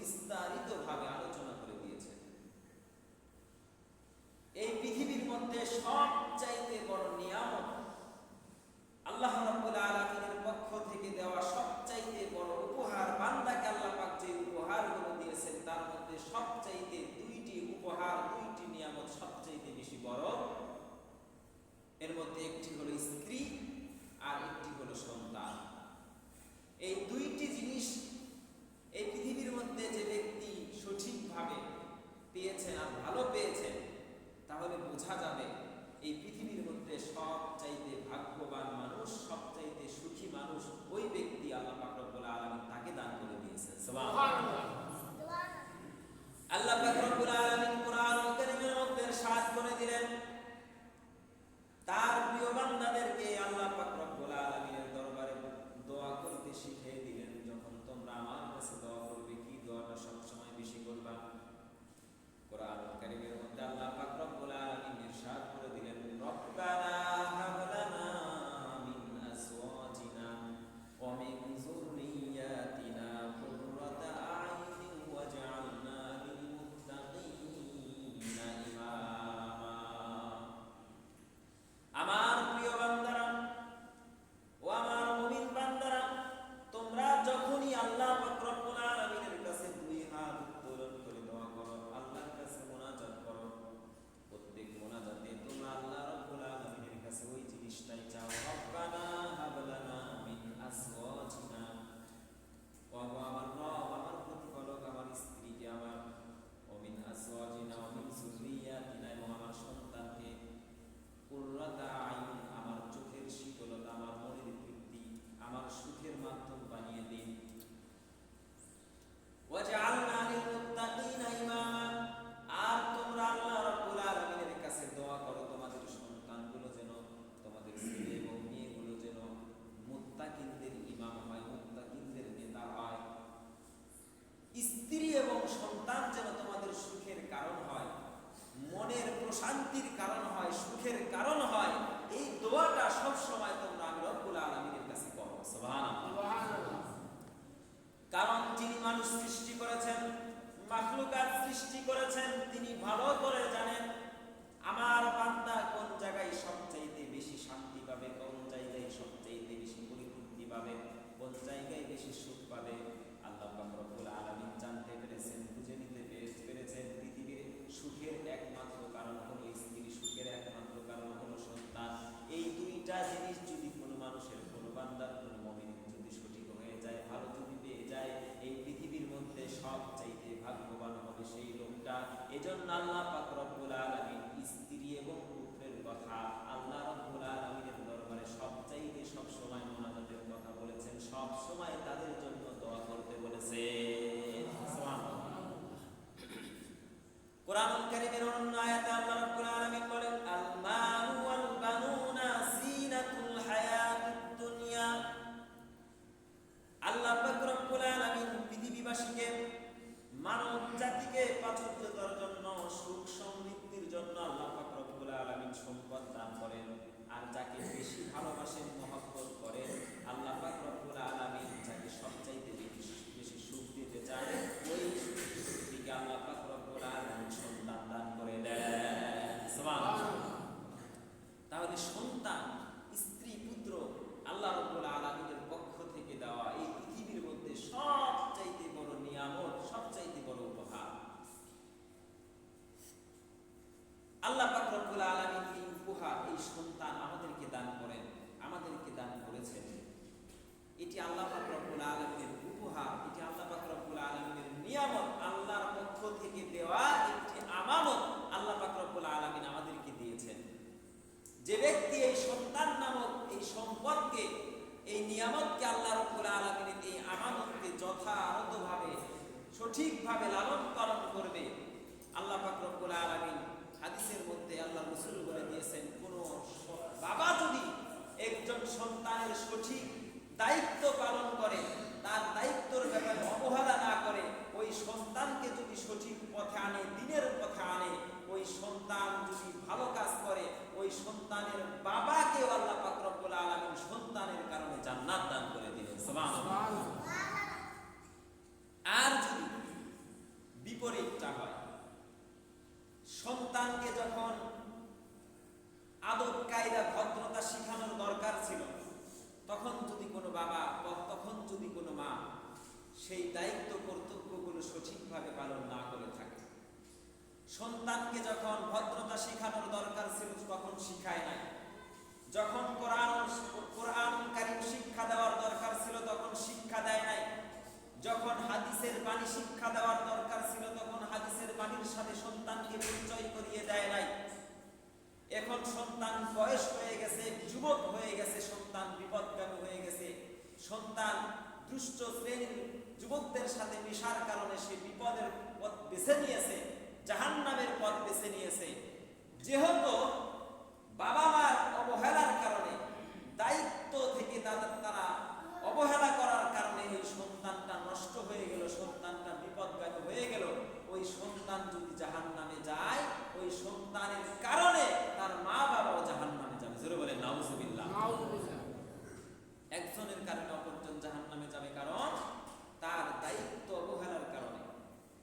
বিস্তারিতভাবে আলোচনা করে দিয়েছেন। এই পৃথিবীর মধ্যে সবচাইতে বড় নিয়ামত, আল্লাহ রাব্বুল আলামিনের পক্ষ থেকে দেওয়া সবচাইতে বড় উপহার, বান্দাকে আল্লাহ পাক যে উপহারগুলো দিয়েছেন তার মধ্যে সবচাইতে দুইটি উপহার, দুইটি নিয়ামত সবচাইতে বেশি বড়। এর মধ্যে একটি হলো স্ত্রী আর একটি হলো সন্তান। এই দুইটি জিনিস এই পৃথিবীর মধ্যে যে ব্যক্তি সঠিকভাবে পেয়েছেন আর ভালো পেয়েছেন, তাহলে বোঝা যাবে এই পৃথিবীর মধ্যে সবচাইতে ভাগ্যবান মানুষ, সবচাইতে সুখী মানুষ ওই ব্যক্তি আল্লাহ পাক রব্বুল আলামিন তাকে দান করে দিয়েছেন। সুবহানাল্লাহ। আল্লাহ পাক রব্বুল আলামিন কোরআনুল কারীমের মধ্যে ইরশাদ করে দিলেন, তার প্রিয় বান্দাদেরকে আল্লাহ পাক রব্বুল আলামিনের দরবারে দোয়া করতে শিখিয়ে দিলেন। যখন তোমরা আমার কাছে দোয়া করবে, কি দোয়াটা সবসময় বেশি করবা? কোরআনুল কারীমের মধ্যে আল্লাহ পাক রব্বুল আলামিন ইরশাদ করে দিলেন, রব্বানা হাব লানা মিন আজওয়াজিনা ওয়া মিন যুররিয়্যাতিনা কুররাতা আ'ইউনিন ওয়াজ'আলনা লিল মুত্তাকিনা ইমামা। আমার প্রিয় বান্দারা ও আমার মুমিন বান্দারা, তোমরা যখনই আল্লাহ পাক রব্বুল আলামিনের কাছে দুই হাত উত্তোলন করে দোয়া করো, আল্লাহর কাছে মুনাজাত করো, প্রত্যেক মুনাজাতে তোমরা আল্লাহ রাব্বুল আলামিনের কাছে ওই জিনিসটাই চাও, রব্বানা হাব লানা মিন আজওয়াজিনা, ও আমার রব, আমার প্রতিপালক, আমার স্ত্রীকে আমার, ও মিন আজওয়াজিনা ওয়া মিন যুররিয়্যাতিনা, এবং আমার সন্তানকে, কুররাতা আইন, আমার চোখের শীতলতা, আমার মনের তৃপ্তি, আমার সুখের মাধ্যম বানিয়ে দিন, ওয়াজআলনা লিল মুত্তাকিনা ইমামা, আর তোমরা আল্লাহ রাব্বুল আলামিনের কাছে দোয়া করো তোমাদের সন্তানগুলো যেন, তোমাদের ছেলে এবং মেয়েগুলো যেন মুত্তাকিনদের ইমাম হয়, মুত্তাকিনদের নেতা হয়। স্ত্রী এবং সন্তান যেন তোমাদের সুখের কারণ হয়, মনের প্রশান্তির কারণ হয়, সুখের কারণ হয়। এই দোয়াটা সব সময় তোমরা আমি রব্বুল আলামিনের কাছে করো। সুবহানাল্লাহ। কারণ যিনি মানুষ সৃষ্টি করেছেন, মাখলুকাত সৃষ্টি করেছেন, তিনি ভালো করে জানেন আমার বান্দা কোন জায়গায় সবচাইতে বেশি শান্তি পাবে, কোন জায়গায় সবচাইতে বেশি পরিতৃপ্তি পাবে, কোন জায়গায় বেশি সুখ পাবে। আল্লাহ পাক রব্বুল আলামিন জানতে পেরেছেন, বুঝে নিতে পেরেছেন পৃথিবীর সুখের একমাত্র কারণ হলো স্ত্রী, সুখের একমাত্র কারণ হলো সন্তান। এই দুইটা জিনিস যদি কোনো মানুষের, কোনো বান্দার, কোনো মুমিনের যদি সঠিক হয়ে যায়, ভালো যদি পেয়ে যায়, এই পৃথিবীর মধ্যে সবচাইতে ভাগ্যবান হবে সেই লোকটা। এজন্য আল্লাহ পাক রব্বুল আলামিন স্ত্রী এবং পুত্রের কথা আল্লাহ রব্বুল আলামিনের দরবারে সবচাইতে সব সময় মুনাজাতের কথা বলেছেন, সব সময় তাদের জন্য দোয়া করতে বলেছেন। সুবহানাল্লাহ। কোরআনুল কারীমের অন্য আয়াতে আল্লাহ রাব্বুল আলামিন বলেন, আল মালু ওয়াল বানুনা জিনাতুল হায়াতিদ দুনিয়া। আল্লাহ পাক রব্বুল আলামিন পৃথিবীবাসীকে, মানব জাতিকে প্রাচুর্যতার জন্য, সুখ সমৃদ্ধির জন্য আল্লাহ পাক রব্বুল আলামিন সম্পদ দান করেন। আর যাকে বেশি ভালোবাসেন, মহব্বত করেন, আল্লাহ পাক রব্বুল আলামিন যাকে সবচাইতে বেশি সুখ দিতে চান, ওই ব্যক্তিকে আল্লাহ পাক রব্বুল আলামিন সন্তান দান করে দেন। সুবহানাল্লাহ। তাহলে সন্তান, স্ত্রী, পুত্র আল্লাহ রাব্বুল আলামিনের পক্ষ থেকে দেওয়া এই পৃথিবীর মধ্যে সবচাইতে বড় নিয়ামত, সবচাইতে বড় উপহার। আল্লাহ পাক রব্বুল আলামিন এই উপহার, এই সন্তান আমাদেরকে দান করেন, আমাদেরকে দান করেছেন। এটি আল্লাহ পাক রব্বুল আলামিনের উপহার, এটি আল্লাহ পাক রব্বুল আলামিনের নিয়ামত, আল্লাহর পক্ষ থেকে দেওয়া একটি আমানত আল্লাহ পাক রব্বুল আলামিন আমাদেরকে দিয়েছেন। যে ব্যক্তি এই সন্তান নামক এই সম্পদকে, এই নিয়ামতকে, আল্লাহ রাব্বুল আলামিনের এই আমানতকে যথাযথভাবে, সঠিকভাবে লালন পালন করবে, আল্লাহ পাক রব্বুল আলামিন হাদিসের মধ্যে আল্লাহ রাসূল বলে দিয়েছেন, কোন বাবা যদি একজন সন্তানের সঠিক দায়িত্ব পালন করে, তার দায়িত্বের ব্যাপারে অবহেলা না করে, ওই সন্তানকে যদি সঠিক পথে আনে, দিনের পথে আনে, ওই সন্তান যদি ভালো কাজ করে, ওই সন্তানের বাবাকে আল্লাহ পাক রব্বুল আলামিন সন্তানের কারণে জান্নাত দান করে দিলেন। সুবহানাল্লাহ। আর যদি সেই দায়িত্ব কর্তব্যগুলো সঠিকভাবে পালন না করে থাকে। সন্তানকে যখন ভদ্রতা শেখানোর দরকার ছিল তখন শিখায় নাই, যখন কোরআন কারীম শিক্ষা দেওয়ার দরকার ছিল তখন শিক্ষা দেয় নাই, যখন হাদিসের বাণী শিক্ষা দেওয়ার দরকার ছিল তখন হাদিসের বাণীর সাথে সন্তানকে পরিচয় করিয়ে দেয় নাই। এখন সন্তান বয়স হয়ে গেছে, যুবক হয়ে গেছে, সন্তান বিপদগামী হয়ে গেছে, সন্তান দুষ্ট শ্রেণীর যুবকদের সাথে মিশার কারণে সে বিপদের পথ বেছে নিয়েছে, জাহান্নামের পথ বেছে নিয়েছে। যেহেতু বাবা মার অবহেলার কারণে, দায়িত্ব থেকে তারা অবহেলা করার কারণে এই সন্তানটা নষ্ট হয়ে গেল, সন্তানটা বিপদগামী হয়ে গেল। ওই সন্তান যদি জাহান্নামে যায়, ওই সন্তানের কারণে তার মা বাবাও জাহান্নামে যাবে। জোরে বলে নাউজুবিল্লাহ। একজনের কারণে অপরজন জাহান্নামে যাবে, কারণ তার দায়িত্ব অবহেলার কারণে,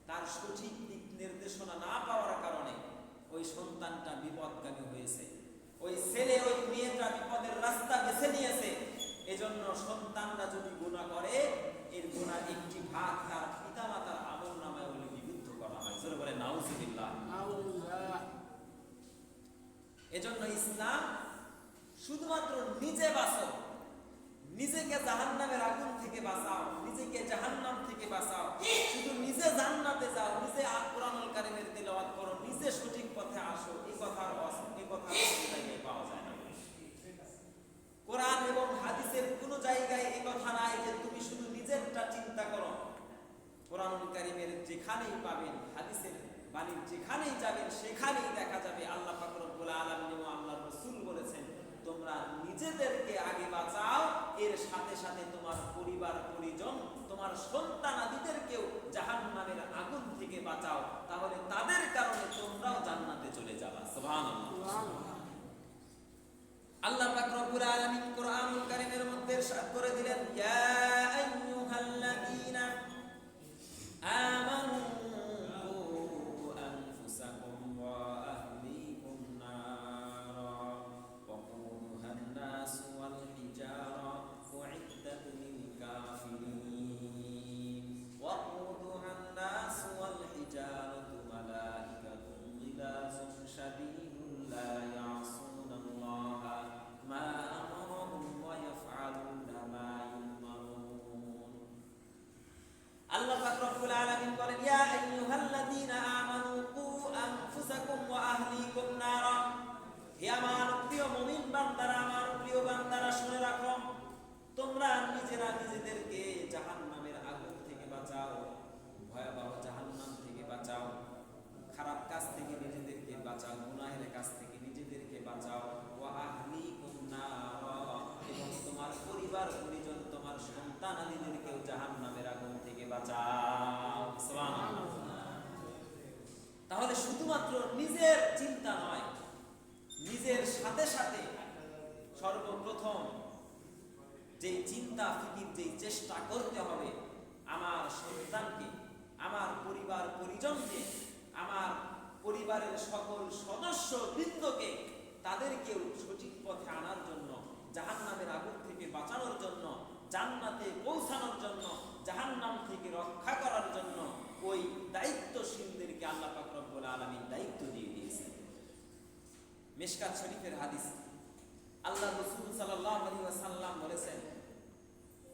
তার সঠিক দিক নির্দেশনা না পাওয়ার কারণে ওই সন্তানটা বিপদগামী হয়েছে। ওই ছেলে ওই মেয়েটা বিপদের রাস্তা বেছে নিয়েছে। এজন্য সন্তানরা যদি গুনাহ করে, এর গুনার একটি ভাগ তার পিতামাতার আমলনামায় লিপিবদ্ধ করা হয়। জোরে বলে নাউজুবিল্লাহ। এজন্য ইসলাম শুধুমাত্র নিজে বাঁচো, নিজেকে জাহান্নামের আগুন থেকে বাঁচাও, নিজেকে জাহান্নাম থেকে বাঁচাও, শুধু নিজে জান্নাতে যাও, নিজে কোরআনুল কারীমের তিলাওয়াত করো, নিজে সঠিক পথে আসো, এই কথার জায়গায় পাওয়া যায় না। কোরআন এবং হাদিসের কোনো জায়গায় এই কথা নাই যে তুমি শুধু নিজেরটা চিন্তা করো। কোরআনুল কারীমের যেখানেই পাবেন, হাদিসের বাণীর যেখানেই যাবেন, সেখানেই দেখা যাবে আল্লাহ পাক রব্বুল আলামিন এবং আল্লাহর রাসূল বলেছেন, তোমরা নিজেদেরকে আগে বাঁচাও, এর সাথে সাথে তোমার পরিবার পরিজন, তোমার সন্তানাদিদেরকেও জাহান্নামের আগুন থেকে বাঁচাও, তাহলে তাদের কারণে তোমরাও জান্নাতে চলে যাবা। সুবহানাল্লাহ। আল্লাহ পাক রব্বুল আলামিন কোরআনুল কারীমের মধ্যে ইরশাদ করে দিলেন, ইয়া আইয়ুহাল্লাযীনা আমানু আল্লাহ পাক রব্বুল আলামিন বলেন, ইয়া আইয়ুহাল্লাযীনা আমানু কু আনফুসাকুম ওয়া আহলিকুম নারা। হে আমার প্রিয় মুমিন বান্দারা, আমার প্রিয় বান্দারা, শুনে রাখো, তোমরা নিজেরা নিজেদেরকে জাহান্নামের আগুন থেকে বাঁচাও, ভয়াবহ জাহান্নাম থেকে বাঁচাও, খারাপ কাজ থেকে নিজেদেরকে বাঁচাও, গুনাহের কাজ থেকে নিজেদেরকে বাঁচাও, ওয়া আহলিকুম নারা, এবং তোমার পরিবার পরিজন, তোমার সন্তানাদিদেরকেও জাহান্নামের আগুন থেকে বাঁচাও। সুবহানাল্লাহ। তাহলে শুধুমাত্র নিজের চিন্তা নয়, নিজের সাথে সাথে সর্বপ্রথম যেই চিন্তা ফিকির, যেই চেষ্টা করতে হবে, আমার সন্তানকে, আমার পরিবার পরিজনকে, আমার পরিবারের সকল সদস্য বৃন্দকে, তাদেরকেও সঠিক পথে আনার জন্য, জাহান্নামের আগুন থেকে বাঁচানোর জন্য, জান্নাতে পৌঁছানোর জন্য, জাহান্নাম থেকে রক্ষা করার জন্য ওই দায়িত্বশীলদেরকে আল্লাহ পাক রব্বুল আলামিন দায়িত্ব দিয়ে দিয়েছেন। মিশকাত শরীফের হাদিস, আল্লাহ রাসূল সাল্লাল্লাহু আলাইহি ওয়াসাল্লাম বলেছেন,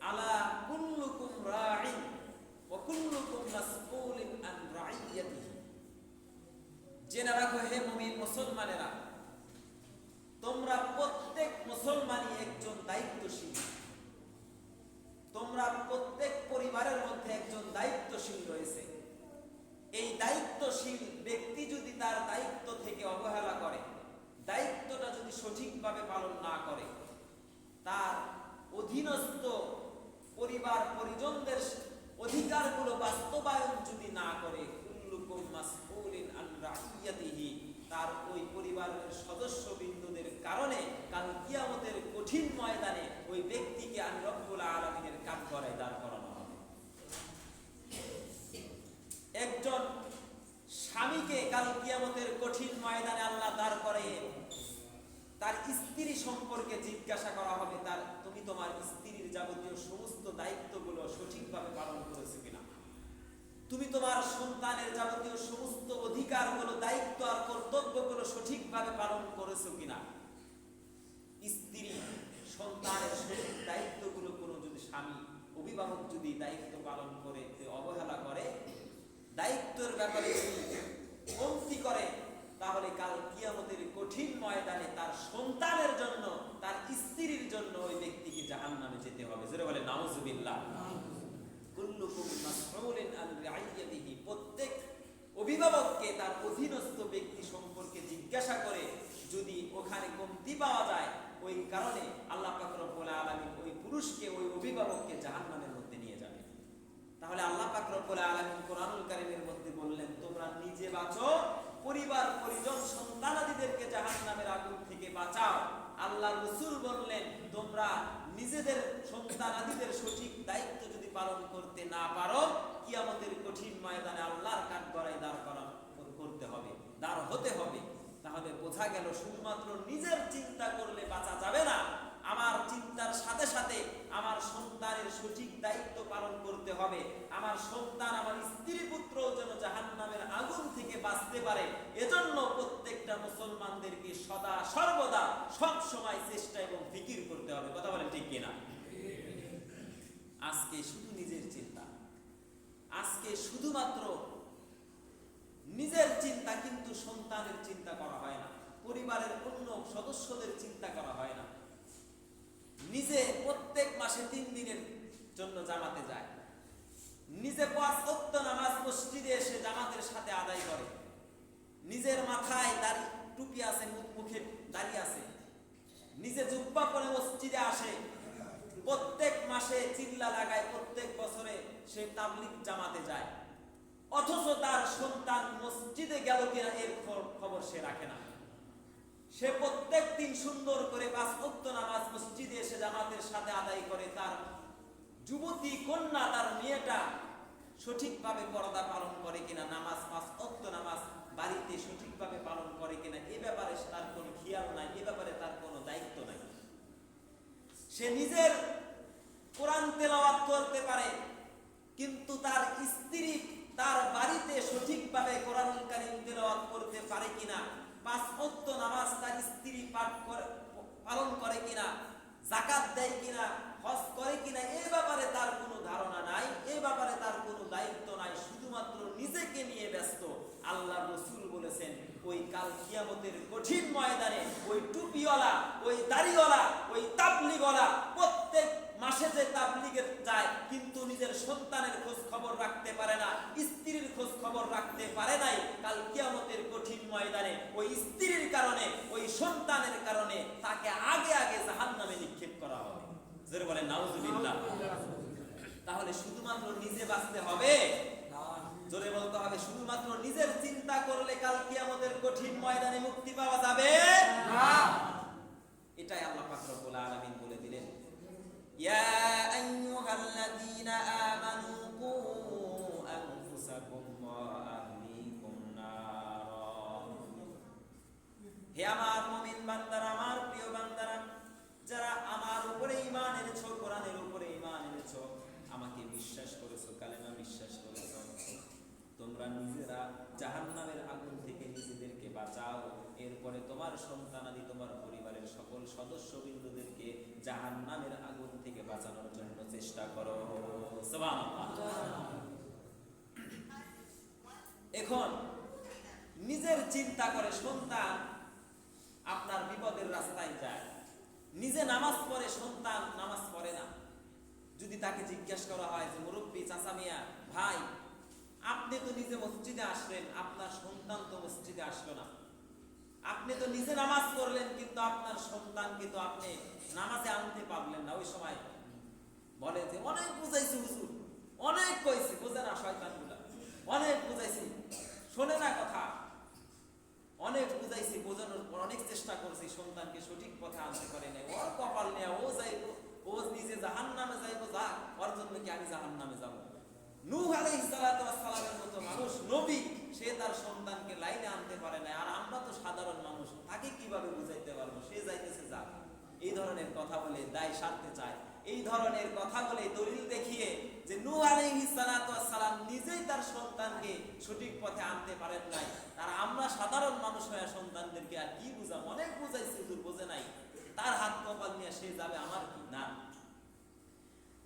আলা কুল্লুকুম রাঈন ওয়া কুল্লুকুম মাসউলুন আন রাইয়াতিহি। জেনে রাখো হে মুমিন মুসলমানেরা, তোমরা প্রত্যেক মুসলমানই একজন দায়িত্বশীল। তোমরা প্রত্যেক পরিবারের মধ্যে একজন দায়িত্বশীল রয়েছে। এই দায়িত্বশীল ব্যক্তি যদি তার দায়িত্ব থেকে অবহেলা করে, দায়িত্বটা যদি সঠিকভাবে পালন না করে, তার অধীনস্থ পরিবার পরিজনদের অধিকারগুলো বাস্তবায়ন যদি না করে, কুল্লুকুম মাসউলুন আন রাইয়াতিহি, তার ওই পরিবারের সদস্যবৃন্দদের কারণে কাল কিয়ামতের কঠিন ময়দানে ওই ব্যক্তিকে আমি রব্বুল আলামিনের কাঠগড়ায় দাঁড় করানো হবে। একজন স্বামীকে কাল কিয়ামতের কঠিন ময়দানে আল্লাহ দাঁড় করে তার স্ত্রী সম্পর্কে জিজ্ঞাসা করা হবে, তুমি তোমার স্ত্রীর যাবতীয় সমস্ত দায়িত্বগুলো সঠিকভাবে পালন করেছো কিনা, তুমি তোমার সন্তানের যাবতীয় সমস্ত অধিকারগুলো, দায়িত্ব আর কর্তব্যগুলো সঠিকভাবে পালন করেছো কিনা। স্ত্রী সন্তানের সঠিক দায়িত্বগুলো কোনো যদি স্বামী অভিভাবক যদি দায়িত্ব পালন করে অবহেলা করে, দায়িত্বের ব্যাপারে যদি কমতি করে, তাহলে কাল কিয়ামতের কঠিন ময়দানে তার সন্তানের জন্য, তার স্ত্রীর জন্য ওই ব্যক্তিকে জাহান্নামে যেতে হবে। জোরে বলে নাউজুবিল্লাহ। কুল্লুকুম মাসউলুন আন রাইয়াতিহি, প্রত্যেক অভিভাবককে তার অধীনস্থ ব্যক্তি সম্পর্কে জিজ্ঞাসা করে যদি ওখানে কমতি পাওয়া যায়, ওই কারণে আল্লাহ পাক রব্বুল আলামিন ওই পুরুষকে, ওই অভিভাবককে জাহান্নামের মধ্যে নিয়ে যাবে। তাহলে আল্লাহ পাক রব্বুল আলামিন কোরআনুল কারীমের মধ্যে বললেন, তোমরা নিজে বাঁচো, পরিবার পরিজন সন্তানাদিদেরকে জাহান্নামের আগুন থেকে বাঁচাও। আল্লাহ রাসূল বললেন, তোমরা নিজেদের সন্তানাদিদের সঠিক দায়িত্ব যদি পালন করতে না পারো, কিয়ামতের কঠিন ময়দানে আল্লাহর কাঠগড়ায় দাঁড় হতে হবে। তাহলে বোঝা গেল শুধুমাত্র নিজের চিন্তা করলে বাঁচা যাবে না, আমার চিন্তার সাথে সাথে আমার সন্তানের সঠিক দায়িত্ব পালন করতে হবে। আমার সন্তান, আমার স্ত্রী পুত্র যেন জাহান্নামের আগুন থেকে বাঁচতে পারে, এজন্য প্রত্যেকটা মুসলমানদেরকে সদা সর্বদা সব সময় চেষ্টা এবং ফিকির করতে হবে। কথা বলেন ঠিক কিনা? আজকে শুধু নিজের চিন্তা, আজকে শুধুমাত্র নিজের চিন্তা, কিন্তু সন্তানের চিন্তা করা হয় না, পরিবারের অন্য সদস্যদের চিন্তা করা হয় না। নিজে প্রত্যেক মাসে 3 দিনের জন্য জামাতে যায়, নিজে 5 ওয়াক্ত নামাজ মসজিদে এসে জামাতের সাথে আদায় করে, নিজের মাথায় দাড়ি টুপি আছে, মুখে দাড়ি আছে, নিজে জুব্বা পরে মসজিদে আসে, প্রত্যেক মাসে চিল্লা লাগায়, প্রত্যেক বছরে সে তাবলিগ জামাতে যায়, অথচ তার সন্তান মসজিদে গেল কিনা এর খবর সে রাখে না। সে প্রত্যেক দিন সুন্দর করে 5 ওয়াক্ত নামাজ মসজিদে এসে জামাতের সাথে আদায় করে, তার যুবতী কন্যা, তার মেয়েটা সঠিকভাবে পর্দা পালন করে কিনা, নামাজ 5 ওয়াক্ত নামাজ বাড়িতে সঠিকভাবে পালন করে কিনা, এ ব্যাপারে তার কোনো খেয়াল নাই, এ ব্যাপারে তার কোনো দায়িত্ব নাই। সে নিজের কোরআন তেলাওয়াত করতে পারে, কিন্তু তার স্ত্রী তার বাড়িতে সঠিকভাবে কোরআনুল কারীম তেলাওয়াত করতে পারে কিনা, 5 ওয়াক্ত নামাজ তার স্ত্রী পালন করে কিনা, যাকাত দেয় কিনা, হজ করে কিনা, এই ব্যাপারে তার কোনো ধারণা নাই, এই ব্যাপারে তার কোনো দায়িত্ব নাই, শুধুমাত্র নিজেকে নিয়ে ব্যস্ত। আল্লাহর রাসূল বলেছেন, ওই কাল কিয়ামতের কঠিন ময়দানে ওই টুপিওয়ালা, ওই দাড়িওয়ালা, ওই তাবলীগওয়ালা প্রত্যেক মাসে যে তাবলীগে যায়, কিন্তু নিজের সন্তানের খোঁজ খবর রাখতে পারে না, স্ত্রীর খোঁজ খবর রাখতে পারে নাই, কাল কিয়ামতের কঠিন ময়দানে ওই স্ত্রীর কারণে, ওই সন্তানের কারণে তাকে আগে আগে জাহান্নামে নিক্ষেপ করা হবে। জোরে বলেন নাউজুবিল্লাহ। তাহলে শুধুমাত্র নিজে বাঁচতে হবে? জোরে বলতে হবে, শুধুমাত্র নিজের চিন্তা করলে কাল কিয়ামতের কঠিন ময়দানে মুক্তি পাওয়া যাবে না। এটাই আল্লাহ পাক রব্বুল আলামিন বলে দিলেন, ইয়া আইয়ুহাল্লাযীনা আমানু কু আনফুসাকুম ওয়া আহলিকুম নার। হে আমার মুমিন বান্দারা, আমার প্রিয় বান্দারা, যারা আমার উপরে ঈমান এনেছো, কোরআনের উপরে ঈমান এনেছো, আমাকে বিশ্বাস করেছো, কালেমা বিশ্বাস করেছো, তোমরা নিজেরা জাহান্নামের আগুন থেকে নিজেদেরকে বাঁচাও, এরপরে তোমার সন্তানাদি, তোমার পরিবারের সকল সদস্যবৃন্দদেরকে জাহান্নামের আগুন থেকে বাঁচানোর জন্য চেষ্টা করো। সুবহানাল্লাহ। এখন নিজের চিন্তা করে সন্তান আপনার বিপদের রাস্তায় যায়, নিজে নামাজ পড়ে, সন্তান নামাজ পড়ে না, যদি তাকে জিজ্ঞাসা করা হয় যে মুরব্বী, চাচা মিয়া, ভাই, আপনি তো নিজে মসজিদে আসলেন, আপনার সন্তান তো মসজিদে আসলো না, আপনি তো নিজে নামাজ পড়লেন, কিন্তু আপনার সন্তানকে তো আপনি নামাজে আনতে পারলেন না। ওই সময় বলে যে অনেক বুঝাইছি হুজুর, অনেক কইছি, বোঝে না শয়তানগুলা, অনেক বুঝাইছি, শোনে না কথা, অনেক বুঝাইছি, বোঝানোর পর অনেক চেষ্টা করছি, সন্তানকে সঠিক পথে আনতে পারে নাই, ওর কপাল নেয়া, ও যাইব, ও নিজে জাহান্নামে যাইব, যা, ওর জন্য কি আমি জাহান্নামে যাব? নূহ আলাইহিস সালাতু ওয়াস সালামের মতো মানুষ, নবী, সে তার সন্তানকে লাইনে আনতে পারে না, আর আমরা তো সাধারণ মানুষ, তাকে কিভাবে বুঝাইতে পারবো? সে যাইতেছে যা, এই ধরনের কথা বলে দায় সারতে চায়। এই ধরনের কথা বলে দলিল দেখিয়ে যে নূহ আলাইহিস সালাতু ওয়াস সালাম নিজেই তার সন্তানকে সঠিক পথে আনতে পারেন নাই, তার আমরা সাধারণ মানুষ হয়ে সন্তানদেরকে আর কি বুঝাম, অনেক বুঝাইছি হুজুর বোঝে নাই, তার হাত কপাল নিয়ে সে যাবে, আমার কি না।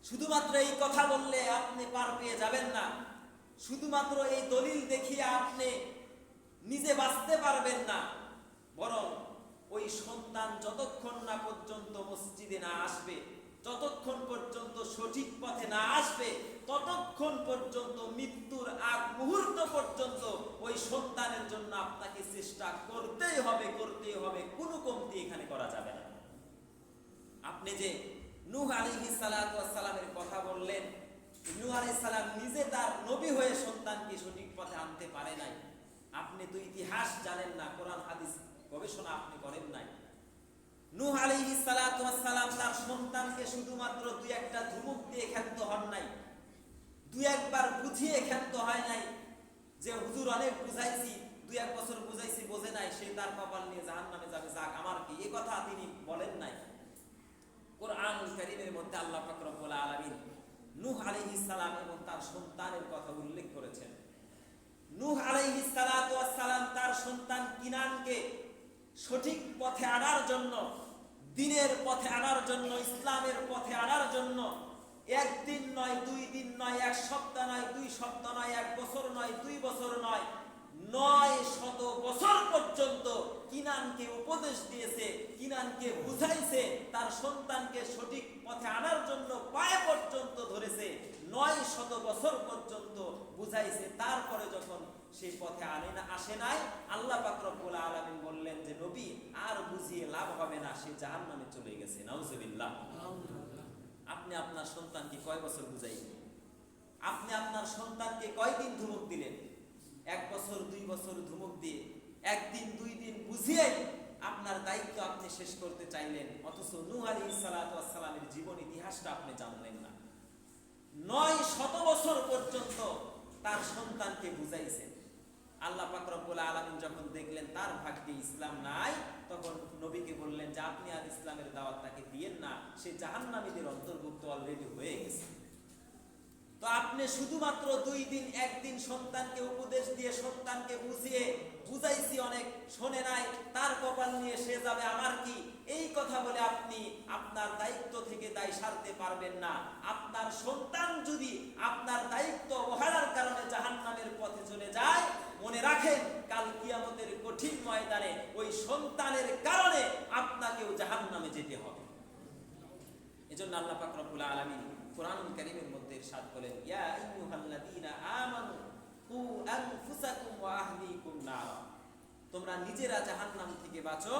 শুধুমাত্র এই কথা বললে আপনি পার পেয়ে যাবেন না, শুধুমাত্র এই দলিল দেখিয়ে আপনি নিজে বাঁচতে পারবেন না, বরং ওই সন্তান যতক্ষণ না পর্যন্ত মসজিদে না আসবে, যতক্ষণ পর্যন্ত সঠিক পথে না আসবে, ততক্ষণ পর্যন্ত মৃত্যুর আগ মুহূর্ত পর্যন্ত ওই সন্তানের জন্য আপনাকে চেষ্টা করতেই হবে, করতেই হবে, কোনো কমতি এখানে করা যাবে না। আপনি যে নূহ আলাইহিস সালাতু ওয়াস সালামের কথা বললেন, নূহ আলাইহিস সালাম নিজে তার নবী হয়ে সন্তানকে সঠিক পথে আনতে পারে নাই। আপনি তো ইতিহাস জানেন না, কোরআন হাদিস গবেষণা আপনি করেন নাই। নূহ আলাইহিস সালাতু ওয়াস সালাম তার সন্তানকে শুধুমাত্র দুই একটা ধুমুক দিয়ে ক্ষান্ত হন নাই, দুই একবার বুঝিয়ে ক্ষান্ত হয় নাই যে হুজুর অনেক বুঝাইছি, দুই এক বছর বুঝাইছি বোঝে নাই, সে তার কপাল নিয়ে জাহান্নামে যাবে, যাক আমার কি, এই কথা তিনি বলেন নাই। কোরআনুল কারীমের মধ্যে আল্লাহ পাক রব্বুল আলামিন নূহ আলাইহিস সালাম এবং তার সন্তানের কথা উল্লেখ করেছেন। নূহ আলাইহিস সালাতু ওয়াস সালাম তার সন্তান কিনানকে সঠিক পথে আনার জন্য, দ্বীনের পথে আনার জন্য, ইসলামের পথে আনার জন্য একদিন নয়, দুই দিন নয়, এক সপ্তাহ নয়, দুই সপ্তাহ নয়, এক বছর নয়, 2 বছর নয়, 900 বছর পর্যন্ত কিনানকে উপদেশ দিয়েছে, কিনানকে বুঝাইছে, তার সন্তানকে সঠিক পথে আনার জন্য পায়ে পর্যন্ত ধরেছে, 900 বছর পর্যন্ত বুঝাইছে। তারপরে যখন সেই পথে আসে নাই, আল্লাহ পাক রব্বুল আলামিন বললেন যে নবী আর বুঝিয়ে লাভ হবে না, সে জাহান্নামে চলে গেছে। নাউজুবিল্লাহ। আপনি আপনার সন্তানকে কয় বছর বুঝাইলেন? আপনি আপনার সন্তানকে কয়দিন ধমক দিলেন? 1 বছর 2 বছর ধমক দিয়ে, একদিন 2 দিন বুঝিয়ে আপনার দায়িত্ব আপনি শেষ করতে চাইলেন, অথচ নূহ আলাইহিস সালাতু ওয়াস সালামের জীবন ইতিহাসটা আপনি জানলেন না। 900 বছর পর্যন্ত তার সন্তানকে বুঝাইছেন। আল্লাহ পাক রব্বুল আলামিন যখন দেখলেন তার ভাগ্যে ইসলাম নাই, তখন নবীকে বললেন যে আপনি আর ইসলামের দাওয়াত তাকে দিয়েন না, সে জাহান্নামীদের অন্তর্ভুক্ত অলরেডি হয়ে গেছে। তো আপনি শুধুমাত্র 2 দিন 1 দিন সন্তানকে উপদেশ দিয়ে, সন্তানকে বুঝাইছি অনেক, শোনে নাই, তার কপাল নিয়ে সে যাবে, আমার কি, এই কথা বলে আপনি আপনার দায়িত্ব থেকে দায় সারতে পারবেন না। আপনার সন্তান যদি আপনার দায়িত্ব অবহেলার কারণে জাহান্নামের পথে চলে যায়, মনে রাখেন কাল কিয়ামতের কঠিন ময়দানে ওই সন্তানের কারণে আপনাকেও জাহান্নামে যেতে হবে। এজন্য আল্লাহ পাক রব্বুল আলামিন কোরআনুল কারীমের মধ্যে ইরশাদ করেন, ইয়া আইয়ুহাল্লাযীনা আমানু কু আনফুসাকুম ওয়া আহলিকুম নারা, তোমরা নিজেরা জাহান্নাম থেকে বাঁচো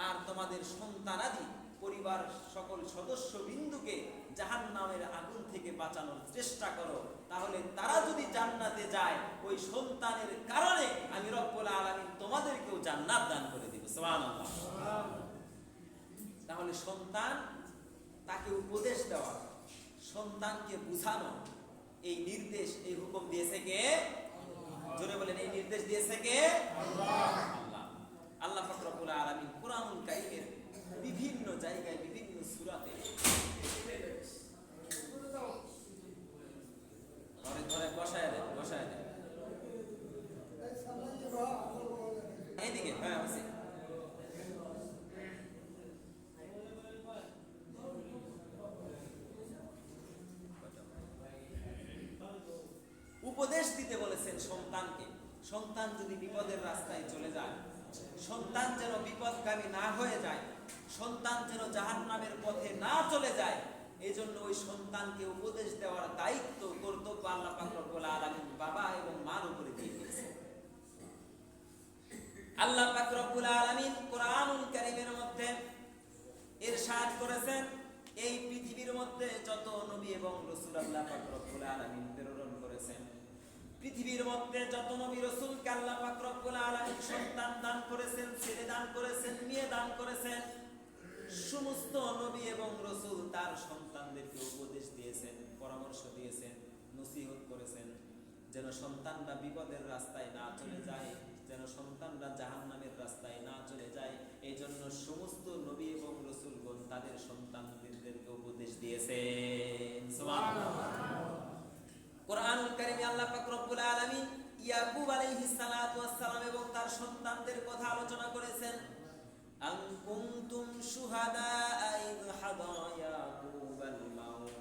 আর তোমাদের সন্তানাদি, পরিবার সকল সদস্য বিন্দুকে জাহান্নামের আগুন থেকে বাঁচানোর চেষ্টা করো, তাহলে তারা যদি জান্নাতে যায় ওই সন্তানের কারণে আমি রব্বুল আলামিন তোমাদেরকেও জান্নাত দান করে দিব। সুবহানাল্লাহ। তাহলে সন্তান, তাকে উপদেশ দেওয়া, সন্তানকে বুঝানো, এই নির্দেশ, এই হুকুম দিয়েছে কে? জোরে বলেন, এই নির্দেশ দিয়েছে কে? আল্লাহ। আল্লাহ পাক রব্বুল আলামিন কোরআনুল কারীমের বিভিন্ন জায়গায়, বিভিন্ন সূরাতে ধরে বসায় দেন, এইদিকে, হ্যাঁ আছে। উপদেশ দিতে বলেছেন সন্তানকে। সন্তান যদি বিপদের রাস্তায় চলে যায়, সন্তান যেন বিপদগামী না হয়ে যায়, সন্তান যেন জাহান্নামের পথে না চলে যায়, এই জন্য ওই সন্তানকে উপদেশ দেওয়ার দায়িত্ব, কর্তব্য আল্লাহ পাক রব্বুল আলামিন বাবা এবং মার উপরে দিয়ে দিয়েছেন। আল্লাহ পাক রব্বুল আলামিন কোরআনুল কারীমের মধ্যে ইরশাদ করেছেন, এই পৃথিবীর মধ্যে যত নবী এবং রাসূল আল্লাহ পাক রব্বুল আলামিন প্রেরণ করেছেন, পৃথিবীর মধ্যে যত নবী রাসূলকে আল্লাহ পাক রব্বুল আলামিন সন্তান দান করেছেন, ছেলে দান করেছেন, মেয়ে দান করেছেন, সমস্ত নবী এবং রাসূল তার সন্তানদেরকে উপদেশ দিয়েছেন, পরামর্শ দিয়েছেন, নসিহত করেছেন, যেন সন্তানরা বিপদের রাস্তায় না চলে যায়, যেন সন্তানরা জাহান্নামের রাস্তায় না চলে যায়। এই জন্য সমস্ত নবী এবং রাসূলগণ তাদের সন্তানদের সন্তানদেরকে উপদেশ দিয়েছেন। সুবহানাল্লাহ। কোরআনুল কারীমে আল্লাহ পাক রব্বুল আলামিন ইয়াকুব আলাইহিস সালাতু ওয়াস সালাম এবং তার সন্তানদের কথা আলোচনা করেছেন। আম কুনতুম শুহাদা ইয হাদারা ইয়াকুবাল মাউত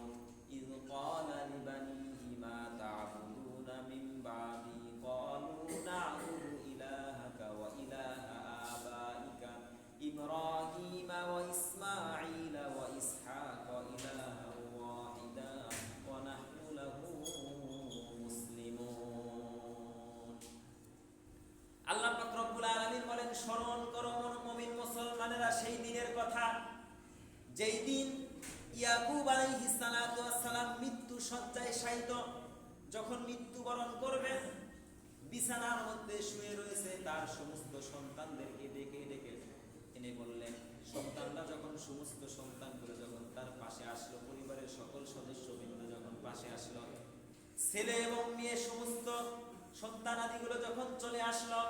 ইয ক্বালা লিবানিহি মা তা'বুদুনা মিন বাদি ক্বালু না'বুদু ইলাহাকা ওয়া ইলাহা আবাইকা ইব্রাহিম ওয়া ইসমাঈল ওয়া ইসহাক ইলাহা ওয়াহিদা ওয়া নাহনু লাহু মুসলিমুন। আল্লাহ পাক রব্বুল আলামিন বলেন, স্মরণ করো মুমিন মুসলমানেরা সেই দিনের কথা যেই দিন ইয়াকুব আলাইহিস সালাতু ওয়াস সালাম মৃত্যু শয্যায় শায়িত, যখন মৃত্যুবরণ করবেন বিছানার মধ্যে শুয়ে রয়েছে, তার সমস্ত সন্তানদেরকে ডেকে ডেকে এনে বললেন, সন্তানরা যখন সমস্ত সন্তানগুলো যখন তার পাশে আসলো, পরিবারের সকল সদস্যবৃন্দ যখন পাশে আসলো, ছেলে এবং মেয়ে সমস্ত সন্তানাদিগুলো যখন চলে আসলো,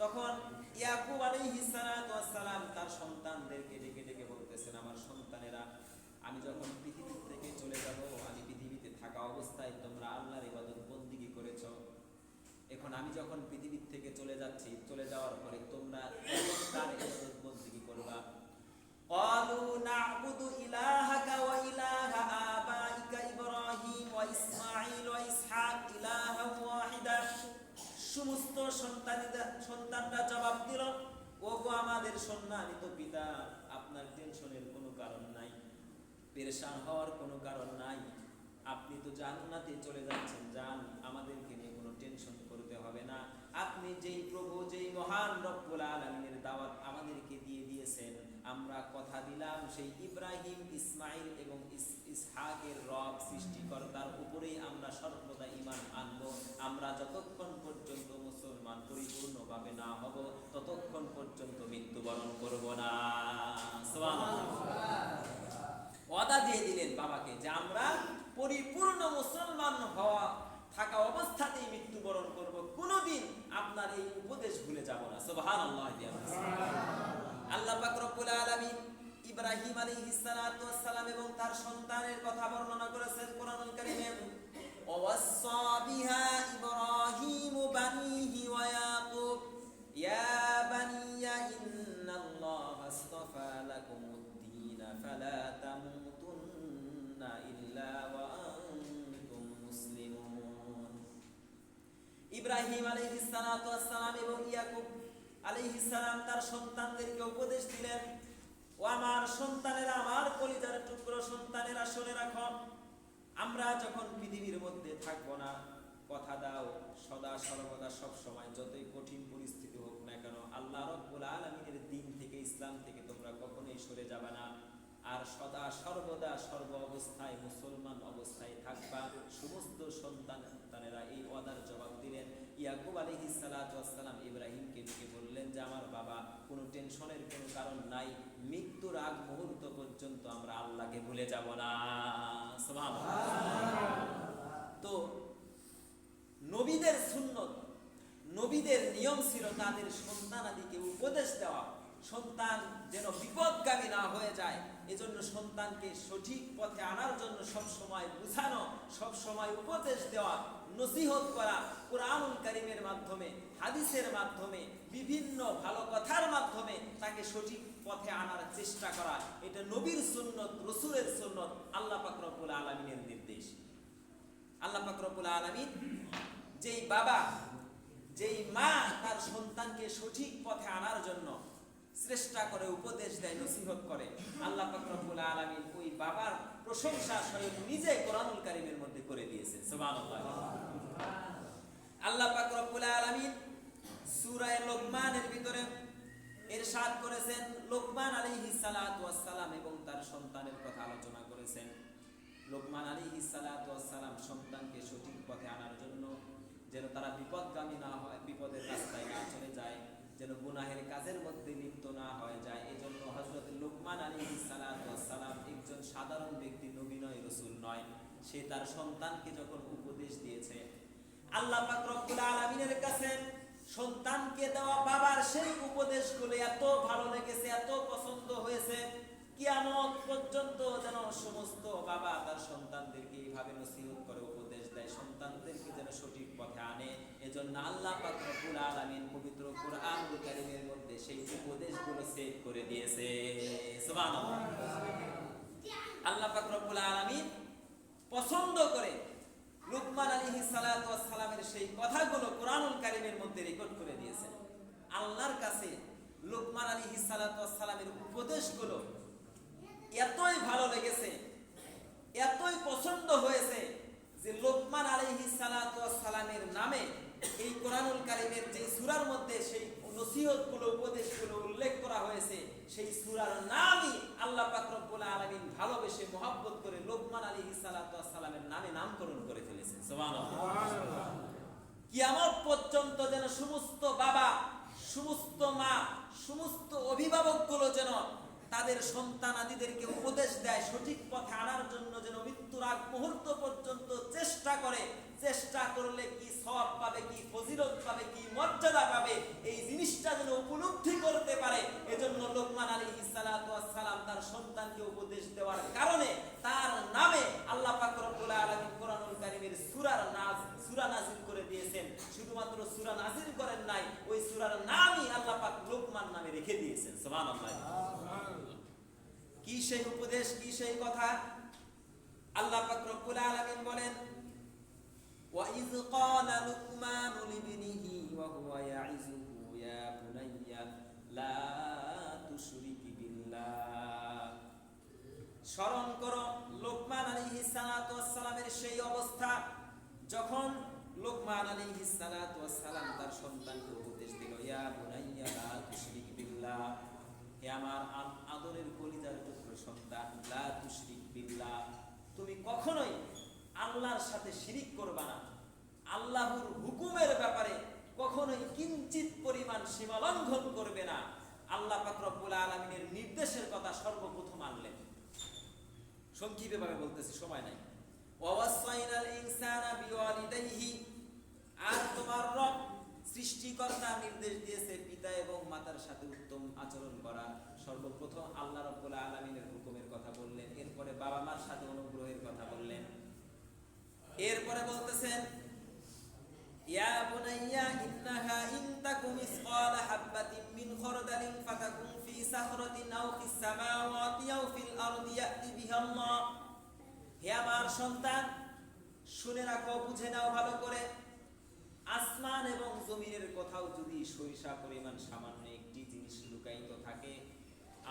তখন ইয়াকুব আলাইহিস সালাতু ওয়াস সালাম তার সন্তানদেরকে ডেকে ডেকে বলতেছেন, আমার সন্তানেরা, আমি যখন পৃথিবী থেকে চলে যাব, আমি পৃথিবীতে থাকা অবস্থায় তোমরা আল্লাহর ইবাদত বন্দেগী করেছো, এখন আমি যখন পৃথিবী থেকে চলে যাচ্ছি, চলে যাওয়ার পরে তোমরা কার ইবাদত বন্দেগী করবা? ক্বালু না'বুদু ইলাহাকা ওয়া ইলাহা আবাইকা ইব্রাহিম ওয়া ইসমাঈল ওয়া ইসহাক ইলাহা ওয়াহিদা। সমস্ত সন্তানরা জবাব দিল, ওগো আমাদের সম্মানিত পিতা, আপনার টেনশনের কোনো কারণ নাই, পেরেশান হওয়ার কোনো কারণ নাই, আপনি তো জান্নাতে চলে যাচ্ছেন, যান, আমাদেরকে নিয়ে কোনো টেনশন করতে হবে না। আপনি যেই প্রভু, যেই মহান রব্বুল আলামিনের দাওয়াত আমাদেরকে দিয়ে দিয়েছেন, আমরা কথা দিলাম সেই ইব্রাহিম, ইসমাইল এবং ইসহাকের রব সৃষ্টিকর্তার উপরেই আমরা সর্বদা ঈমান আনব। আমরা যতক্ষণ পর্যন্ত মুসলমান পরিপূর্ণভাবে না হব, ততক্ষণ পর্যন্ত মৃত্যুবরণ করব না। সুবহানাল্লাহ। ওয়াদা দিয়ে দিলেন বাবাকে যে আমরা পরিপূর্ণ মুসলমান হওয়া থাকা অবস্থাতেই মৃত্যুবরণ করব, কোনোদিন আপনার এই উপদেশ ভুলে যাব না। সুবহানাল্লাহ। আল্লাহ পাক রব্বুল আলামিন ইব্রাহিম আলাইহিস সালাতু ওয়াস সালাম এবং তার সন্তানের কথা বর্ণনা করেছেন কোরআনুল কারীমে। ওয়াসসা বিহা ইব্রাহিম বানিহি ওয়া ইয়াকুব ইয়া বানিয়া ইন্নাল্লাহা আসতাফা লাকুমুদ-দীন ফালা তামুতুন্না ইল্লা ওয়া আনতুম মুসলিমুন। ইব্রাহিম আলাইহিস সালাতু ওয়াস সালাম এবং ইয়াকুব আলাইহিস সালাম তার সন্তানদেরকে উপদেশ দিলেন, ও আমার সন্তানেরা, আমার কলিজার টুকরো সন্তানেরা, শুনে রাখো, আমরা যখন পৃথিবীর মধ্যে থাকবো না, কথা দাও সদা সর্বদা সব সময় যতই কঠিন পরিস্থিতি হোক না কেন, আল্লাহ রাব্বুল আলামিনের দ্বীন থেকে, ইসলাম থেকে তোমরা কখনোই সরে যাবে না, আর সদা সর্বদা সর্ব অবস্থায় মুসলমান অবস্থায় থাকবা। সমস্ত সন্তানেরা এই ওয়াদার জবাব দিলেন। ইয়াকুব আলাইহিস সালাতু ওয়াস সালাম ইব্রাহিমকে ডেকে বললেন যে আমার বাবা, কোনো টেনশনের কোনো কারণ নাই, মৃত্যুর আগ মুহূর্ত পর্যন্ত আমরা আল্লাহকে ভুলে যাব না। সুবহানাল্লাহ। তো নবীদের সুন্নত, নবীদের নিয়ম ছিল তাদের সন্তানাদিকে উপদেশ দেওয়া, সন্তান যেন বিপদগামী না হয়ে যায়, এজন্য সন্তানকে সঠিক পথে আনার জন্য সব সময় বুঝানো, সব সময় উপদেশ দেওয়া, নসিহত করা, কুরআনুল কারীমের মাধ্যমে, হাদিসের মাধ্যমে, বিভিন্ন ভালো কথার মাধ্যমে তাকে সঠিক পথে আনার চেষ্টা করা, এটা নবীর সুন্নত, রাসূলের সুন্নত, আল্লাহ পাক রব্বুল আলামিনের নির্দেশ। আল্লাহ পাক রব্বুল আলামিন যেই বাবা, যেই মা তার সন্তানকে সঠিক পথে আনার জন্য চেষ্টা করে, উপদেশ দেয়, নসিহত করে, আল্লাহ পাক রব্বুল আলামিন ওই বাবার প্রশংসা স্বয়ং নিজে কোরআনুল কারীমের মধ্যে করে দিয়েছেন। সুবহানাল্লাহ। আল্লাহ পাক রব্বুল আলামিন সূরা লোকমানের ভিতরে ইরশাদ করেছেন, লোকমান আলাইহিস সালাতু ওয়াস সালাম এবং তার সন্তানের কথা আলোচনা করেছেন। লোকমান আলাইহিস সালাতু ওয়াস সালাম সন্তানকে সঠিক পথে আনার জন্য, যেন তারা বিপদগামী না হয়, বিপদের রাস্তায় না চলে যায়, যেন গুনাহের কাজের মধ্যে লিপ্ত না হয়ে যায়, এজন্য হযরত লোকমান আলাইহিস সালাতু ওয়াস সালাম একজন সাধারণ ব্যক্তি, নবী নয়, রাসূল নয়, সে তার সন্তানকে যখন উপদেশ দিয়েছে, আল্লাহ পাক রব্বুল আলামিনের কাছে সন্তানকে দেওয়া বাবার সেই উপদেশগুলো এত ভালো লেগেছে, এত পছন্দ হয়েছে, কিয়ামত পর্যন্ত যেন সমস্ত বাবা তার সন্তানদেরকে এইভাবে নসিহত করে, উপদেশ দেয়, সন্তানদেরকে যেন সঠিক পথে আনে। এজন্য আল্লাহ পাক রব্বুল আলামিন পবিত্র কোরআনুল কারীমের মধ্যে সেই উপদেশগুলো সেট করে দিয়েছে। সুবহানাল্লাহ। আল্লাহ পাক রব্বুল আলামিন পছন্দ করে লুকমান আলাইহিস সালাতু ওয়াস সালামের সেই কথাগুলো কোরআনুল কারীমের মধ্যে রেকর্ড করে দিয়েছেন। আল্লাহর কাছে লুকমান আলাইহিস সালাতু ওয়াস সালামের উপদেশগুলো এতই ভালো লেগেছে, এতই পছন্দ হয়েছে যে লোকমান আলাইহিস সালাতু ওয়াস সালামের নামে এই কোরআনুল কারীমের যে সূরার মধ্যে সেই নসিহতগুলো, উপদেশগুলো উল্লেখ করা হয়েছে, সেই সূরার নামই আল্লাহ পাক রব্বুল আলামিন ভালোবেসে মহব্বত করে লোকমান আলাইহিস সালাতু ওয়াস সালামের নামে নামকরণ করে ফেলেছেন। সুবহানাল্লাহ। কিয়ামত পর্যন্ত যেন সমস্ত বাবা, সমস্ত মা, সমস্ত অভিভাবকগুলো যেন তাদের সন্তানাদিদেরকে উপদেশ দেয়, সঠিক পথে আনার জন্য যেন মৃত্যুর আগ মুহূর্ত পর্যন্ত চেষ্টা করে। চেষ্টা করলে কি সওয়াব পাবে, কি ফজিলত পাবে, কি মর্যাদা পাবে, এই জিনিসটা যেন উপলব্ধি করতে পারে। এজন্য লোকমান আলাইহিস সালাতু ওয়াস সালাম তার সন্তানকে উপদেশ দেওয়ার কারণে তার নামে আল্লাহ পাক রব্বুল আলামিন কোরআনুল কারীমের সূরা নাযিল করে দিয়েছেন। শুধুমাত্র সূরা নাযিল করেন নাই, ওই সূরার নামই আল্লাহ পাক লোকমান নামে রেখে দিয়েছেন। সুবহানাল্লাহ। কি সেই উপদেশ, কি সেই কথা? আল্লাহ পাক রব্বুল আলামিন বলেন, ওয়া ইয ক্বালা লুকমানু লিবনিহি ওয়া হুয়া ইয়াইযুহু ইয়া বুনাইয়া লা তুশরিক বিল্লাহ। স্মরণ করো লোকমান আলাইহিস সালাতু ওয়াস সালামের সেই অবস্থা যখন লোকমান আলাইহিস সালাতু ওয়াস সালাম তার সন্তানকে উপদেশ দিল, ইয়া বুনাইয়া লা তুশরিক বিল্লাহ, হে আমার আদরের কলিজার টুকরো সন্তান, লা তুশরিক বিল্লাহ, তুমি কখনোই আল্লাহর সাথে শিরিক করবা না। আল্লাহর হুকুমের ব্যাপারে কখনোই কিঞ্চিত পরিমাণ সীমা লঙ্ঘন করবে না। আল্লাহ পাক রব্বুল আলামিনের নির্দেশের কথা সর্বপ্রথম আনলেন। সংক্ষেপে ভাবে বলতেছি, সময় নাই। ওয়াসাইনাল ইনসানা বিওয়ালিদাইহি, আর তোমার রব সৃষ্টিকর্তা নির্দেশ দিয়েছে পিতা এবং মাতার সাথে উত্তম আচরণ করা। সর্বপ্রথম আল্লাহ রাব্বুল আলামিনের হুকুমের কথা বললেন, এরপরে বাবা মার সাথে অনুগ্রহের কথা বললেন। এরপরে বলতেছেন, ইয়া বুনাইয়া ইন্নাহা ইন তাকুম মিসকালা হাববাতিন মিন খারদালিন ফাতাকুন ফি সাখরাতিন আও ফিস সামাওয়াতি আও ফিল আরদি ইয়াতি বিহাল্লাহ। হে আমার সন্তান, শুনে রাখো, বুঝে নাও ভালো করে, আসমান এবং জমিনের কোথাও যদি সরিষা পরিমাণ সামান্য একটি জিনিস লুকায়িত থাকে,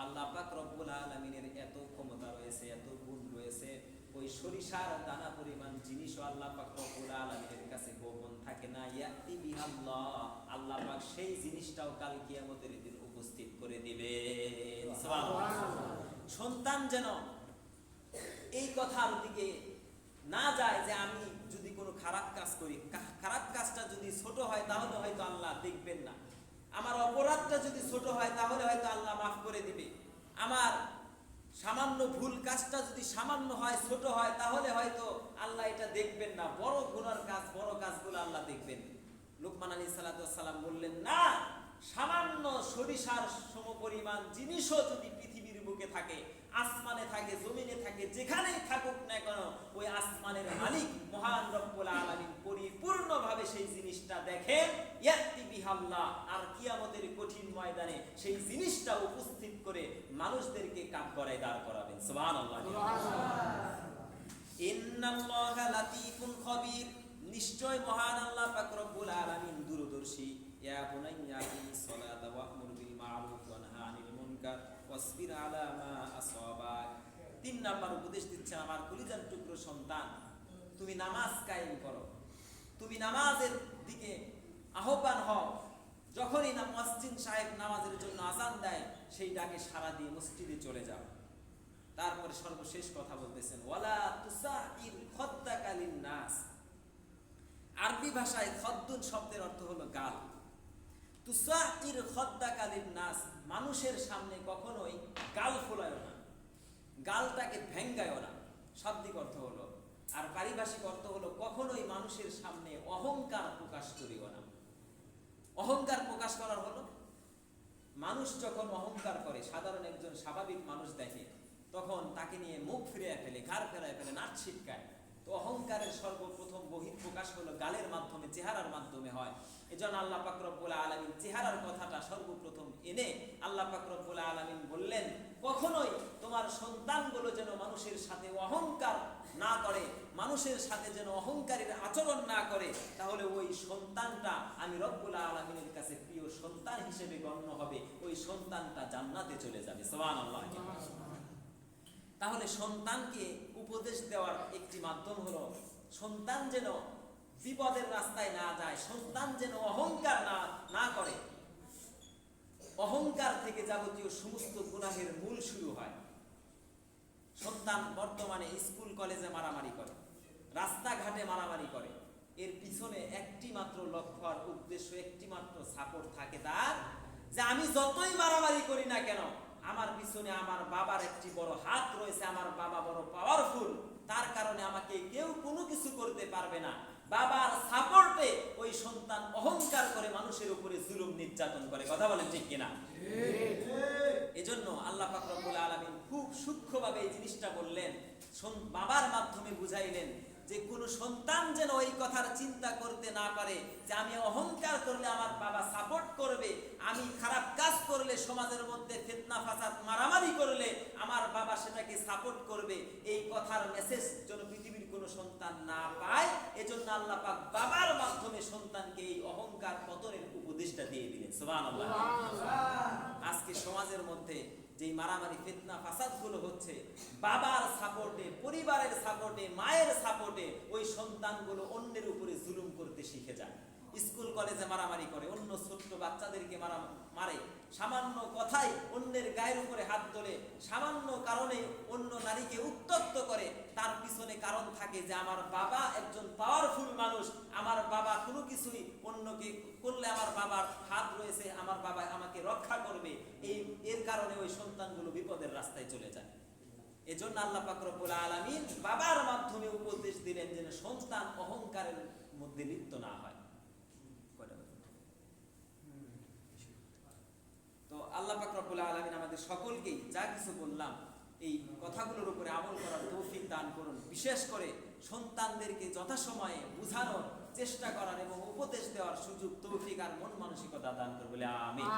আল্লাহ পাক রব্বুল আলামিনের এত ক্ষমতা রয়েছে, এত গুণ রয়েছে, ওই সরিষার দানা পরিমাণ জিনিসও আল্লাহ পাক রব্বুল আলামিনের কাছে গোপন থাকে না। ইয়াতি বিহাল্লাহ, আল্লাহ পাক সেই জিনিসটাও কাল কিয়ামতের দিন উপস্থিত করে দিবেন। সুবহানাল্লাহ। সন্তান যেন এই কথার দিকে না যায় যে আমি যদি কোনো খারাপ কাজ করি, খারাপ কাজটা যদি ছোট হয় তাহলে হয়তো আল্লাহ দেখবেন না, আমার অপরাধটা যদি ছোট হয় তাহলে হয়তো আল্লাহ মাফ করে দিবে, আমার সামান্য ভুল কাজটা যদি সামান্য হয়, ছোট হয়, তাহলে হয়তো আল্লাহ এটা দেখবেন না, বড় গুনার কাজ, বড় কাজগুলো আল্লাহ দেখবেন। লুকমান আলাইহিস সালাতু ওয়াস সালাম বললেন, না, সামান্য সরিষার সমপরিমাণ জিনিসও যদি পৃথিবীর বুকে থাকে, আসমানে থাকে, জমিনে থাকে, যেখানেই থাকুক না কেন, ওই আসমানের মালিক মহান রব্বুল আলামিন পরিপূর্ণভাবে সেই জিনিসটা দেখেন। ইয়াতি বিহাল্লাহ, আর কিয়ামতের কঠিন ময়দানে সেই জিনিসটা উপস্থিত করে মানুষদেরকে কাঠগড়ায় দাঁড় করাবেন। সুবহানাল্লাহ। ইন্নাল্লাহা লাতীফুন খবীর, নিশ্চয় মহান আল্লাহ পাক রব্বুল আলামিন দূরদর্শী। ইয়া বুনাইয়া আকিমিস সালাতা ওয়া'মুর বিল মা'রুফ ওয়া নাহা আনিল মুনকার ওয়াসবির আলা মা আসাবাক। 3 নাম্বার উপদেশ দিচ্ছে, আমার কলিজার টুকরো সন্তান, তুমি নামাজ কায়েম করো, তুমি নামাজের দিকে আহ্বান হও। যখনই না মুয়াজ্জিন সাহেব নামাজের জন্য আযান দেয়, সেই ডাকে সাড়া দিয়ে মসজিদে চলে যাও। তারপরে সর্বশেষ কথা বলতেছেন, ওয়ালা তুসাইর খাদ্দাকা লিন-নাস। আরবি ভাষায় খদ্দুন শব্দের অর্থ হলো গাল। তুসাইর খাদ্দাকা লিন-নাস, মানুষের সামনে কখনোই গাল ফোলায় না, গালটাকে ভেঙ্গায় না, শাব্দিক অর্থ হলো। আর পারিভাষিক অর্থ হলো কখনোই মানুষের সামনে অহংকার প্রকাশ করিও না। অহংকার প্রকাশ করার হলো, মানুষ যখন অহংকার করে, সাধারণ একজন স্বাভাবিক মানুষ দেখে তখন তাকে নিয়ে মুখ ফিরিয়ে ফেলে, ঘাড় ফেরায় ফেলে, নাচ ছিটকায়। তো অহংকারের সর্বপ্রথম বহিঃপ্রকাশ হলো গালের মাধ্যমে, চেহারার মাধ্যমে হয়। এজন্য আল্লাহ পাক রব্বুল আলামিন চেহারার কথাটা সর্বপ্রথম এনে আল্লাহ পাক রব্বুল আলামিন বললেন, কখনোই তোমার সন্তানগুলো যেন মানুষের সাথে অহংকার না করে, মানুষের সাথে যেন অহংকারীর আচরণ না করে, তাহলে ওই সন্তানটা আমি রব্বুল আলামিনের কাছে প্রিয় সন্তান হিসেবে গণ্য হবে, ওই সন্তানটা জান্নাতে চলে যাবে। সুবহানাল্লাহ। তাহলে সন্তানকে উপদেশ দেওয়ার একটি মাধ্যম হলো সন্তান যেন বিপদের রাস্তায় না যায়, সন্তান যেন অহংকার না করে। অহংকার থেকে যাবতীয় সমস্ত গুনাহের মূল শুরু হয়। সন্তান বর্তমানে স্কুল কলেজে মারামারি করে, রাস্তাঘাটে মারামারি করে, এর পিছনে একটি মাত্র লক্ষ্য আর উদ্দেশ্য, একটি মাত্র সাপোর্ট থাকে তার, যে আমি যতই মারামারি করি না কেন আমার পিছনে আমার বাবার একটি বড় হাত রয়েছে, আমার বাবা বড় পাওয়ারফুল, তার কারণে আমাকে কেউ কোনো কিছু করতে পারবে না। বাবার সাপোর্টে ওই সন্তান অহংকার করে মানুষের উপরে জুলুম নির্যাতন করে। কথা বলেন ঠিক কিনা? এজন্য আল্লাহ পাক রব্বুল আলামিন খুব সূক্ষ্মভাবে এই জিনিসটা বললেন, বাবার মাধ্যমে বুঝাইলেন যে কোন সন্তান যেন ওই কথার চিন্তা করতে না পারে যে আমি অহংকার করলে আমার বাবা সাপোর্ট করবে, আমি খারাপ কাজ করলে সমাজের মধ্যে ফিতনা ফাসাদ মারামারি করলে আমার বাবা সেটাকে সাপোর্ট করবে। এই কথার মেসেজ যেন পৃথিবীর কোন সন্তান না পায়, এজন্য আল্লাহ পাক বাবার মাধ্যমে সন্তানকে এই অহংকার পতনের উপদেশটা দিয়ে দিলেন। সুবহানাল্লাহ। আজকে সমাজের মধ্যে যেই মারামারি ফিতনা ফাসাদ গুলো হচ্ছে, বাবার সাপোর্টে, পরিবারের সাপোর্টে, মায়ের সাপোর্টে ওই সন্তানগুলো অন্যের উপরে জুলুম করতে শিখে যায়। স্কুল কলেজে মারামারি করে, অন্য ছোট্ট বাচ্চাদেরকে মারে, সামান্য কথাই অন্যের গায়ের উপরে হাত তোলে, সামান্য কারণে অন্য নারীকে উত্ত্যক্ত করে। তার পিছনে কারণ থাকে যে আমার বাবা একজন পাওয়ারফুল মানুষ, আমার বাবা কোনো কিছুই অন্যকে করলে আমার বাবার হাত রয়েছে, আমার বাবা আমাকে রক্ষা করবে। এর কারণে ওই সন্তানগুলো বিপদের রাস্তায় চলে যায়। এজন্য আল্লাহ পাক রব্বুল আলামিন বাবার মাধ্যমে উপদেশ দিলেন যেন সন্তান অহংকারের মধ্যে লিপ্ত না হয়। তো আল্লাহ পাক রব্বুল আলামিন আমাদের সকলকেই যা কিছু বললাম এই কথাগুলোর উপরে আমল করার তৌফিক দান করুন। বিশেষ করে সন্তানদেরকে যথাসময়ে বোঝানোর চেষ্টা করার এবং উপদেশ দেওয়ার সুযোগ, তৌফিক আর মন মানসিকতা দান করুন বলে আমিন।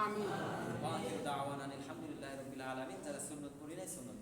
ওয়া আখিরু দাওয়ানা আলহামদুলিল্লাহি রাব্বিল আলামিন। যারা সুন্নাত পড়ি নাই সুন্নাত